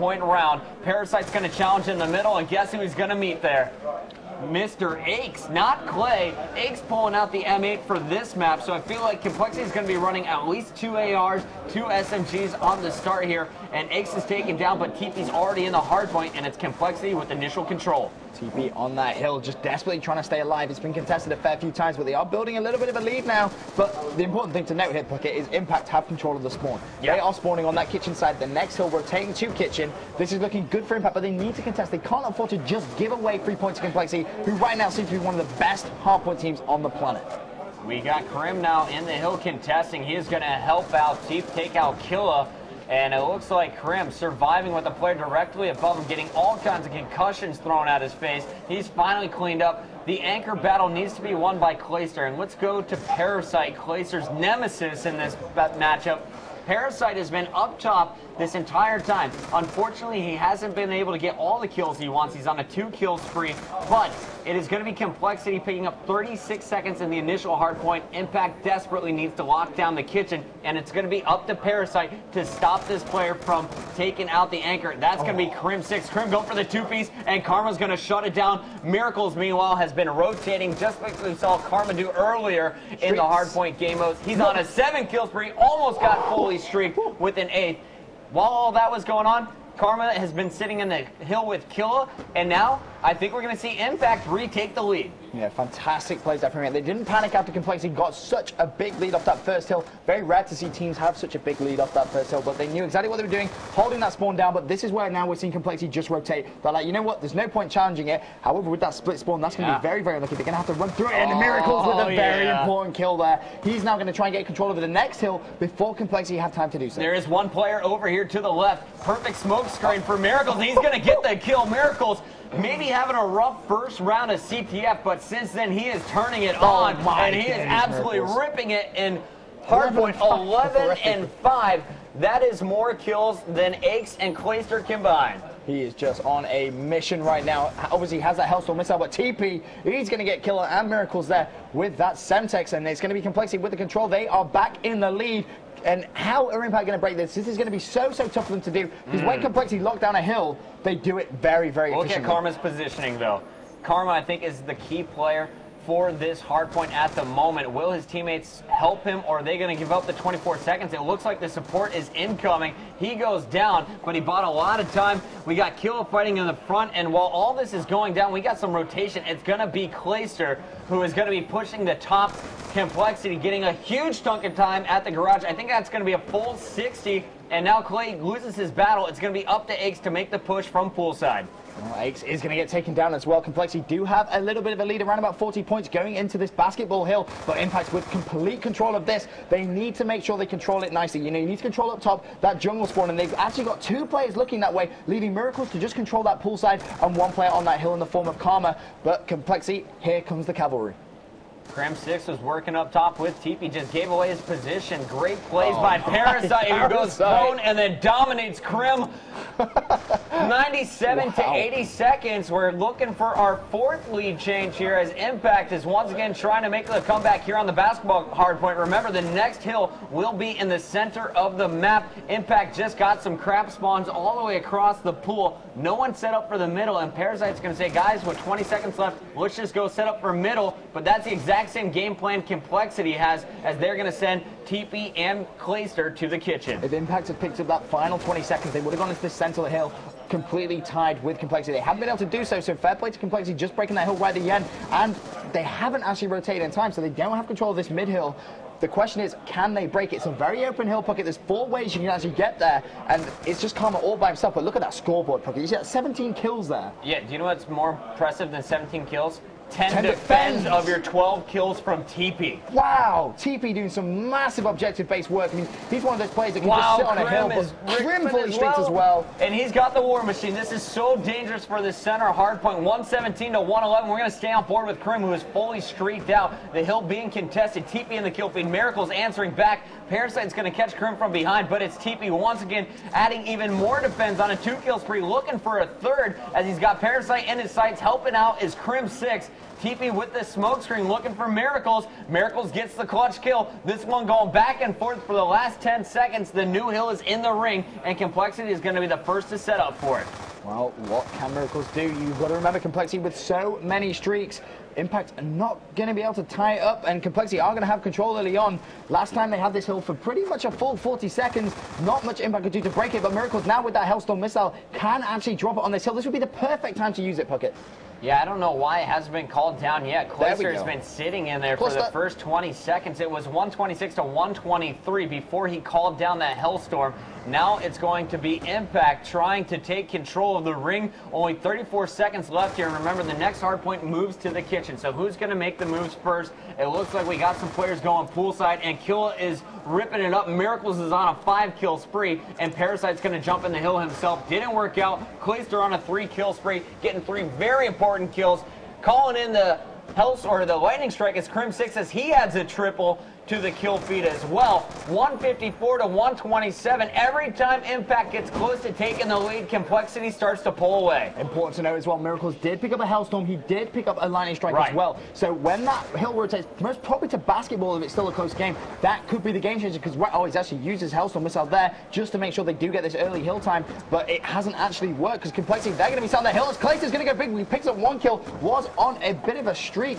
point round. Parasite's going to challenge in the middle, and guess who he's going to meet there? Mr. Aches, not Clay. Aches pulling out the M8 for this map, so I feel like Complexity is going to be running at least 2 ARs, 2 SMGs on the start here, and Aches is taken down, but TP's already in the hard point, and it's Complexity with initial control. TP on that hill, just desperately trying to stay alive. It's been contested a fair few times, but they are building a little bit of a lead now. But the important thing to note here, Puckett, is Impact have control of the spawn. Yeah. They are spawning on that kitchen side. The next hill rotating to kitchen. This is looking good for Impact, but they need to contest. They can't afford to just give away 3 points to Complexity, who right now seems to be one of the best hardpoint teams on the planet. We got Krim now in the hill contesting. He is going to help out Teep take out Killa. And it looks like Krim surviving with the player directly above him, getting all kinds of concussions thrown at his face. He's finally cleaned up. The anchor battle needs to be won by Clayster. And let's go to Parasite, Clayster's nemesis in this matchup. Parasite has been up top this entire time. Unfortunately, he hasn't been able to get all the kills he wants. He's on a 2-kill spree, but it is going to be Complexity picking up 36 seconds in the initial hard point. Impact desperately needs to lock down the kitchen, and it's going to be up to Parasite to stop this player from taking out the anchor. That's going to be Krim 6. Krim going for the 2-piece, and Karma's going to shut it down. Miracles, meanwhile, has been rotating just like we saw Karma do earlier in the hard point game modes. He's on a 7-kill spree, almost got fully streaked with an 8th. While all that was going on, Karma has been sitting in the hill with Killa, and now I think we're going to see Impact retake the lead. Yeah, fantastic plays there from him. They didn't panic after Complexity got such a big lead off that first hill. Very rare to see teams have such a big lead off that first hill, but they knew exactly what they were doing, holding that spawn down. But this is where now we're seeing Complexity just rotate. They're like, you know what, there's no point challenging it. However, with that split spawn, that's going to be very, very unlucky. They're going to have to run through it, and the Miracles with a very important kill there. He's now going to try and get control over the next hill before Complexity have time to do so. There is one player over here to the left. Perfect smoke screen for Miracles. He's going to get the kill. Miracles maybe having a rough first round of CTF, but since then he is turning it on, and he is absolutely ripping it in hardpoint. 11 and 5. That is more kills than Aches and Clayster combined. He is just on a mission right now. Obviously, he has that Hellstorm missile, but TP, he's going to get Killer and Miracles there with that Semtex, and it's going to be Complexity with the control. They are back in the lead. And how are Impact going to break this? This is going to be so tough for them to do, because when Complexity lock down a hill, they do it very, very efficiently. Look at Karma's positioning, though. Karma, I think, is the key player for this hard point at the moment. Will his teammates help him, or are they going to give up the 24 seconds? It looks like the support is incoming. He goes down, but he bought a lot of time. We got Killa fighting in the front, and while all this is going down, we got some rotation. It's going to be Clayster who is going to be pushing the top. Complexity getting a huge chunk of time at the garage. I think that's going to be a full 60, and now Clay loses his battle. It's going to be up to Aches to make the push from poolside. Well, Aches is going to get taken down as well. Complexity do have a little bit of a lead, around about 40 points going into this basketball hill, but Impact's with complete control of this. They need to make sure they control it nicely. You know, you need to control up top that jungle spawn, and they've actually got 2 players looking that way, leaving Miracles to just control that poolside, and 1 player on that hill in the form of Karma. But Complexity, here comes the cavalry. Krim 6 was working up top with TP, just gave away his position. Great plays by Parasite, who goes prone and then dominates Krim. 97 to 80 seconds. We're looking for our 4th lead change here, as Impact is once again trying to make the comeback here on the basketball hardpoint. Remember, the next hill will be in the center of the map. Impact just got some crap spawns all the way across the pool. No one set up for the middle, and Parasite's going to say, guys, with 20 seconds left, let's just go set up for middle. But that's the exact same game plan Complexity has, as they're going to send TP and Clayster to the kitchen. If Impact had picked up that final 20 seconds, they would have gone into the center of the hill completely tied with Complexity. They haven't been able to do so, so fair play to Complexity just breaking that hill right at the end, and they haven't actually rotated in time, so they don't have control of this mid-hill. The question is, can they break it? It's a very open hill, Puckett. There's 4 ways you can actually get there, and it's just Karma all by himself. But look at that scoreboard, Puckett. You see that 17 kills there. Yeah, do you know what's more impressive than 17 kills? 10 defends of your 12 kills from TP. Wow, TP doing some massive objective-based work. I mean, he's one of those players that can just sit on a hill, but Krim fully streaks as well. And he's got the War Machine. This is so dangerous for the center hard point. 117 to 111. We're going to stay on board with Krim, who is fully streaked out. The hill being contested. TP in the kill feed. Miracles answering back. Parasite's going to catch Krim from behind, but it's TP once again adding even more defense on a 2-kill spree, looking for a 3rd, as he's got Parasite in his sights. Helping out is Krim 6. TP with the smoke screen looking for Miracles. Miracles gets the clutch kill. This one going back and forth for the last 10 seconds. The new hill is in the ring, and Complexity is going to be the first to set up for it. Well, what can Miracles do? You've got to remember Complexity with so many streaks. Impact are not going to be able to tie it up, and Complexity are going to have control early on. Last time they had this hill for pretty much a full 40 seconds. Not much Impact could do to break it, but Miracles now with that Hellstorm missile can actually drop it on this hill. This would be the perfect time to use it, Puckett. Yeah, I don't know why it hasn't been called down yet. Clayster has been sitting in there for the first 20 seconds. It was 126 to 123 before he called down that Hellstorm. Now it's going to be Impact trying to take control of the ring. Only 34 seconds left here. And remember, the next hardpoint moves to the kitchen. So who's going to make the moves first? It looks like we got some players going poolside, and Killa is ripping it up. Miracles is on a 5-kill spree, and Parasite's going to jump in the hill himself. Didn't work out. Clayster on a 3-kill spree, getting 3 very important kills. Calling in the the lightning strike as Crim6 as he adds a triple to the kill feed as well. 154 to 127. Every time Impact gets close to taking the lead, Complexity starts to pull away. Important to know as well, Miracles did pick up a Hellstorm. He did pick up a lightning strike as well. So when that hill rotates, most probably to basketball if it's still a close game, that could be the game changer, because he's actually used his Hellstorm missile there just to make sure they do get this early hill time, but it hasn't actually worked because Complexity, they're going to be sat on the hill as Clayster's going to go big. He picks up 1 kill, was on a bit of a streak.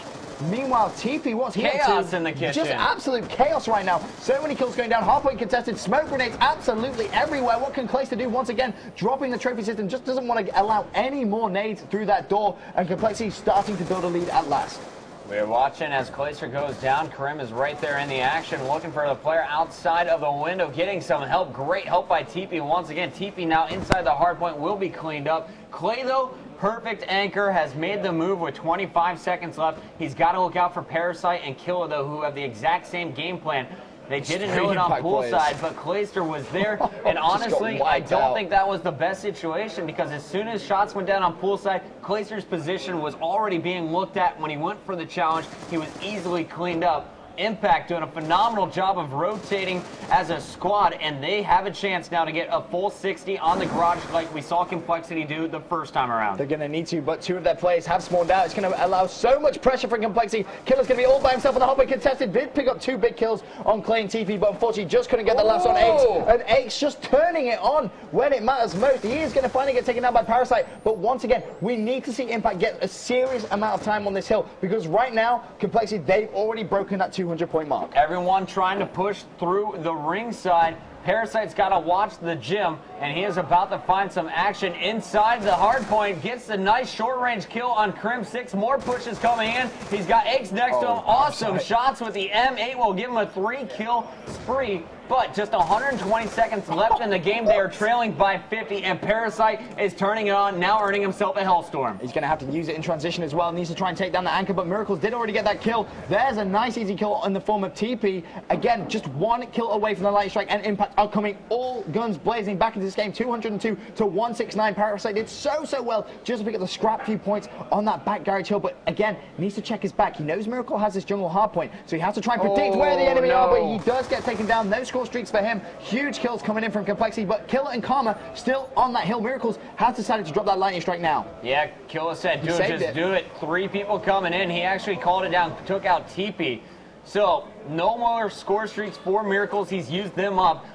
Meanwhile, TP, what's he up to? Chaos in the kitchen. Just absolute chaos right now. So many kills going down. Hardpoint contested. Smoke grenades absolutely everywhere. What can Clayster do? Once again, dropping the trophy system. Just doesn't want to allow any more nades through that door. And Complexity starting to build a lead at last. We're watching as Clayster goes down. Karim is right there in the action, looking for the player outside of the window, getting some help. Great help by TP once again. TP now inside the hardpoint will be cleaned up. Clay, though, perfect anchor, has made the move with 25 seconds left. He's got to look out for Parasite and Killa, though, who have the exact same game plan. They didn't know it on poolside, but Clayster was there. And honestly, I don't think that was the best situation, because as soon as shots went down on poolside, Clayster's position was already being looked at. When he went for the challenge, he was easily cleaned up. Impact doing a phenomenal job of rotating as a squad, and they have a chance now to get a full 60 on the garage like we saw Complexity do the first time around. They're going to need to, but 2 of their players have spawned out. It's going to allow so much pressure for Complexity. Killa's going to be all by himself on the hotpoint contested. Did pick up 2 big kills on Clay and TP, but unfortunately just couldn't get the last on Aches. And Aches just turning it on when it matters most. He is going to finally get taken down by Parasite, but once again, we need to see Impact get a serious amount of time on this hill, because right now, Complexity, they've already broken that 200-point mark. Everyone trying to push through the ringside. Parasite's got to watch the gym, and he is about to find some action inside the hard point. Gets the nice short-range kill on Crim6. More pushes coming in. He's got Aches next to him. Awesome shots with the M8 will give him a 3-kill spree. But just 120 seconds left in the game. They are trailing by 50, and Parasite is turning it on, now earning himself a Hellstorm. He's going to have to use it in transition as well. Needs to try and take down the anchor, but Miracles did already get that kill. There's a nice easy kill in the form of TP. Again, just 1 kill away from the lightning strike, and Impact are coming all guns blazing back into this game. 202 to 169. Parasite did so well just to pick up the scrap few points on that back garage hill, but again, needs to check his back. He knows Miracle has this jungle hardpoint, so he has to try and predict where the enemy are, but he does get taken down. No score streaks for him. Huge kills coming in from Complexity, but Killa and Karma still on that hill. Miracles has decided to drop that lightning strike now. Yeah, Killa said, do it, just do it. 3 people coming in. He actually called it down, took out TP. So, no more score streaks for Miracles. He's used them up.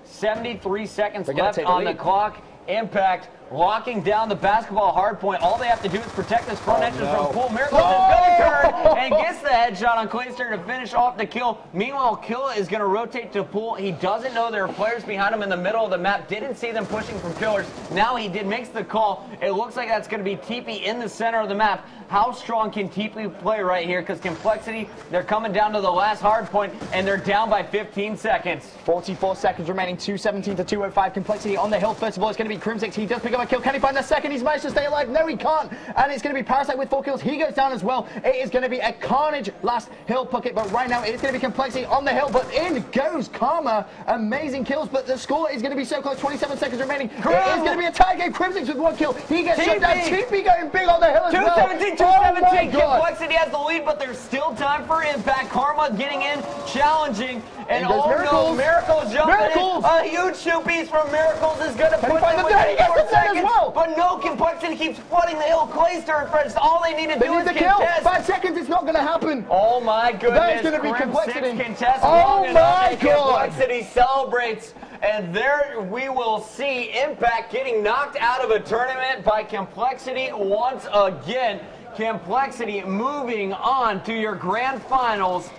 73 seconds left on the clock. Impact locking down the basketball hardpoint. All they have to do is protect this front entrance from Pool. Miracles is going to turn and gets the headshot on Clayster to finish off the kill. Meanwhile, Killa is going to rotate to Pool. He doesn't know there are players behind him in the middle of the map. Didn't see them pushing from pillars. Now he makes the call. It looks like that's going to be TP in the center of the map. How strong can TP play right here? Because Complexity, they're coming down to the last hardpoint, and they're down by 15 seconds. 44 seconds remaining, 217 to 205. Complexity on the hill. First of all, it's going to be Crim6. He does pick up a kill. Can he find the second? He's managed to stay alive. No, he can't. And it's going to be Parasite with 4 kills. He goes down as well. It is going to be a carnage last hill Puckett, but right now it is going to be Complexity on the hill, but in goes Karma. Amazing kills, but the score is going to be so close. 27 seconds remaining. It is going to be a tie game. Crim6 with 1 kill. He gets shut down. TP going big on the hill as well. 217, 217. Complexity has the lead, but there's still time for Impact. Karma getting in, challenging, and goes oh no, Miracles jumping Miracles. in. A huge shoot piece from Miracles is going to put find them the 30? Yes, within 4 it's there as seconds. well. But no, Complexity keeps flooding the hill. Clayster in front. It's all they need to They do need is the kill. contest. 5 seconds, it's not going to happen. Oh my goodness. That is gonna be Grim Complexity. 6 contests Oh long enough, my and God. Complexity celebrates. And there we will see Impact getting knocked out of a tournament by Complexity once again. Complexity moving on to your grand finals.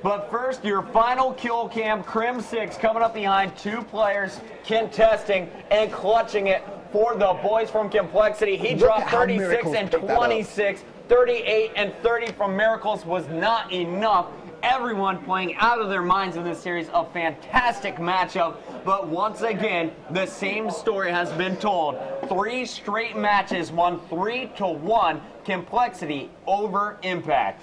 But first, your final kill cam, Crim 6 coming up behind 2 players, contesting and clutching it for the boys from Complexity. He dropped 36 and 26, 38 and 30 from Miracles was not enough. Everyone playing out of their minds in this series. A fantastic matchup. But once again, the same story has been told. 3 straight matches won 3-1. Complexity over Impact.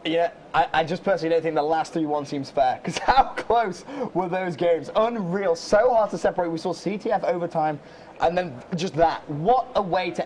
Yeah, I just personally don't think the last 3-1 seems fair, because how close were those games? Unreal, so hard to separate. We saw CTF overtime, and then just that. What a way to